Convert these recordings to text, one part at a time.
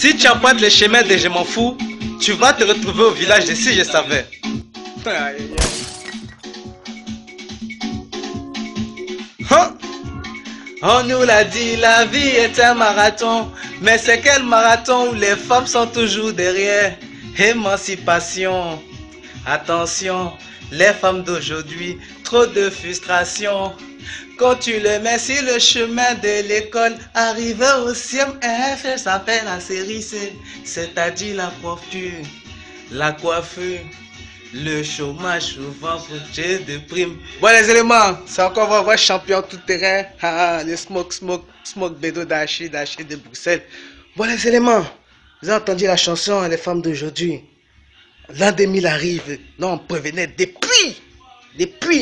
Si tu empruntes les chemins de Je m'en fous, tu vas te retrouver au village de Si je savais. Hein? On nous l'a dit, la vie est un marathon. Mais c'est quel marathon où les femmes sont toujours derrière? Émancipation. Attention, les femmes d'aujourd'hui, trop de frustration. Quand tu les mets sur le chemin de l'école, arrivé au CMF, ça fait la série C, c'est-à-dire la coiffure, le chômage souvent foutu de primes. Bon les éléments, c'est encore votre champion tout terrain, le smoke bédo d'Haché de Bruxelles. Bon les éléments, vous avez entendu la chanson Les femmes d'aujourd'hui. L'an 2000 arrive, non on prévenait depuis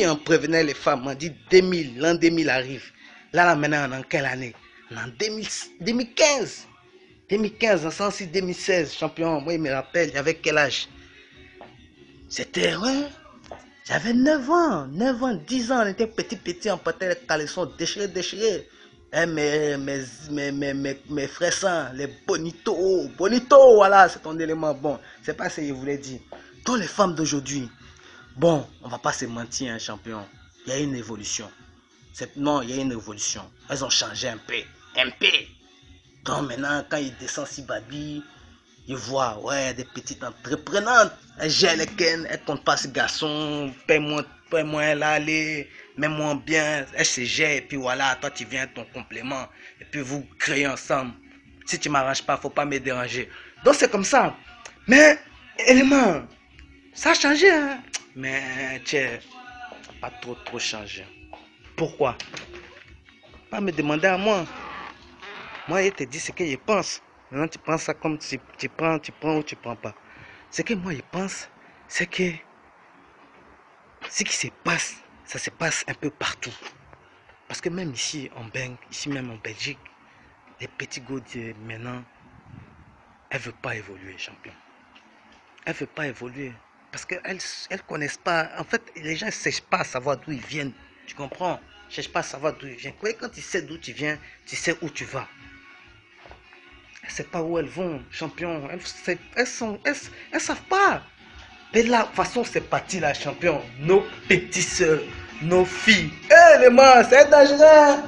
on prévenait les femmes, on dit 2000, l'an 2000 arrive. Là maintenant, en quelle année? En 2015. 2015, en 106, 2016, champion, moi il me rappelle, j'avais quel âge? C'était, ouais, j'avais 9 ans, 10 ans, on était petit, on portait les caleçons déchirés. Eh, mes frères sang, les bonito, voilà, c'est ton élément bon. C'est pas ce que je voulais dire. Tous les femmes d'aujourd'hui, bon, on va pas se mentir, hein, champion. Il y a une évolution. Non, il y a une évolution. Elles ont changé un peu. Donc maintenant, quand ils descendent si babi, ils voient, ouais, des petites entreprenantes. Elles gèrent les ken, elles comptent pas ces garçons, paie-moi là, allez, mets-moi bien. Elles se gèrent, et puis voilà, toi tu viens ton complément. Et puis vous créez ensemble. Si tu m'arranges pas, faut pas me déranger. Donc c'est comme ça. Mais, élément, ça a changé, hein. Mais, tiens, pas trop changé. Pourquoi? Pas me demander à moi. Moi, je te dis ce que je pense. Maintenant, tu penses ça comme tu prends ou tu prends pas. Ce que moi, je pense, c'est que ce qui se passe, ça se passe un peu partout. Parce que même ici, même en Belgique, les petits gars maintenant, elles ne veulent pas évoluer, champion. Elles ne veulent pas évoluer. Parce qu'elles ne connaissent pas. En fait, les gens ne cherchent pas à savoir d'où ils viennent. Tu comprends? Ils ne cherchent pas à savoir d'où ils viennent. Quand tu sais d'où tu viens, tu sais où tu vas. Elles ne savent pas où elles vont, champion. Elles savent pas. Mais là, de toute façon, c'est parti là, champion. Nos petites soeurs, nos filles. Hé, les mains, c'est dangereux.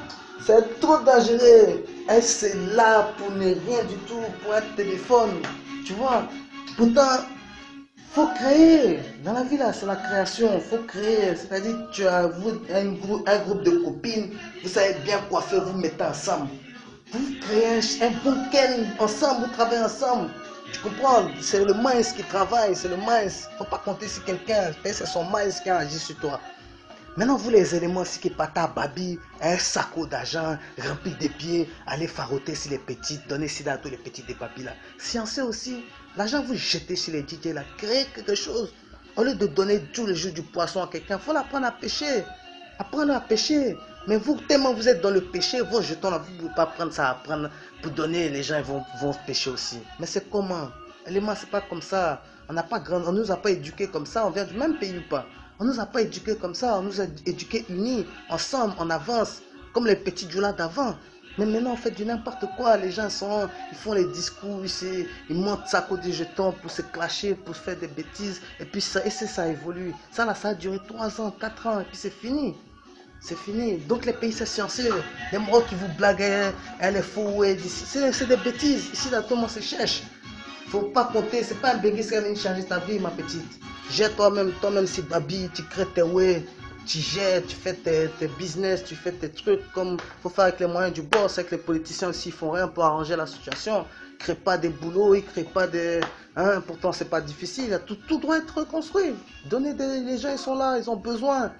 C'est trop dangereux. Elles sont là pour ne rien du tout, pour un téléphone. Tu vois? Pourtant, faut créer. Dans la vie là, c'est la création. Faut créer. C'est-à-dire, tu as un groupe de copines, vous savez bien coiffer, vous mettez ensemble. Vous créez un bon ken ensemble, vous travaillez ensemble. Tu comprends? C'est le minds qui travaille, c'est le minds. Faut pas compter sur quelqu'un, c'est son minds qui agit sur toi. Maintenant, vous les éléments, si qui pata babi, un sac d'argent, rempli de pieds, allez faroter sur les petits, donner sida à tous les petits des babis là. Sciencez aussi, l'argent vous jetez sur les DJ là, créez quelque chose. Au lieu de donner tous les jours du poisson à quelqu'un, il faut l'apprendre à pêcher. Apprendre à pêcher. Mais vous, tellement vous êtes dans le péché, vos jetons là, vous ne pouvez pas prendre ça à prendre pour donner, les gens vont pêcher aussi. Mais c'est comment? L'élément, c'est pas comme ça. On n'a pas grand, on nous a pas éduqués comme ça, on vient du même pays ou pas? On nous a pas éduqués comme ça, on nous a éduqués unis, ensemble, on avance, comme les petits djoulas d'avant. Mais maintenant, on fait du n'importe quoi. Les gens ils font les discours, ils montent ça à des jetons pour se clasher, pour faire des bêtises. Et puis ça évolue. Ça là, ça a duré 3 ans, 4 ans, et puis c'est fini. C'est fini. Donc les pays, c'est scienceux. Les Marocs qui vous blaguent, les fous, c'est des bêtises. Ici, là, tout le monde se cherche. Faut pas compter. C'est pas un bégué qui va venir changer ta vie, ma petite. Gère toi-même si babi, tu crées tes way, tu gères, tu fais tes business, tu fais tes trucs comme faut faire avec les moyens du boss, avec les politiciens aussi, ils font rien pour arranger la situation. Ils créent pas des boulots, ils créent pas des... Hein, pourtant c'est pas difficile, tout doit être reconstruit. Les gens ils sont là, ils ont besoin.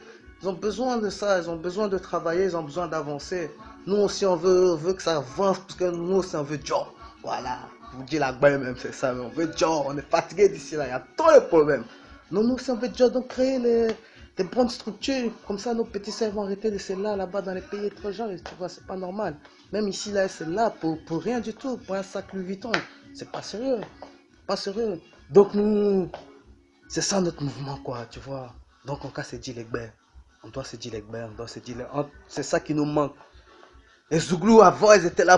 Ils ont besoin de ça, ils ont besoin de travailler, ils ont besoin d'avancer. Nous aussi on veut que ça avance, parce que nous aussi on veut job. Voilà, je vous dis la balle même, c'est ça, mais on veut job, on est fatigué d'ici là, il y a trop de problèmes. Nous aussi on veut job, donc créer des bonnes structures, comme ça nos petits sœurs vont arrêter de se là-bas dans les pays étrangers, tu vois, c'est pas normal. Même ici là, c'est là pour rien du tout, pour un sac Louis Vuitton, c'est pas sérieux, pas sérieux. Donc nous, c'est ça notre mouvement quoi, tu vois. Donc on doit se dire les gbères. On doit se dire les gbères, c'est ça qui nous manque. Les Zouglous avant, ils étaient là.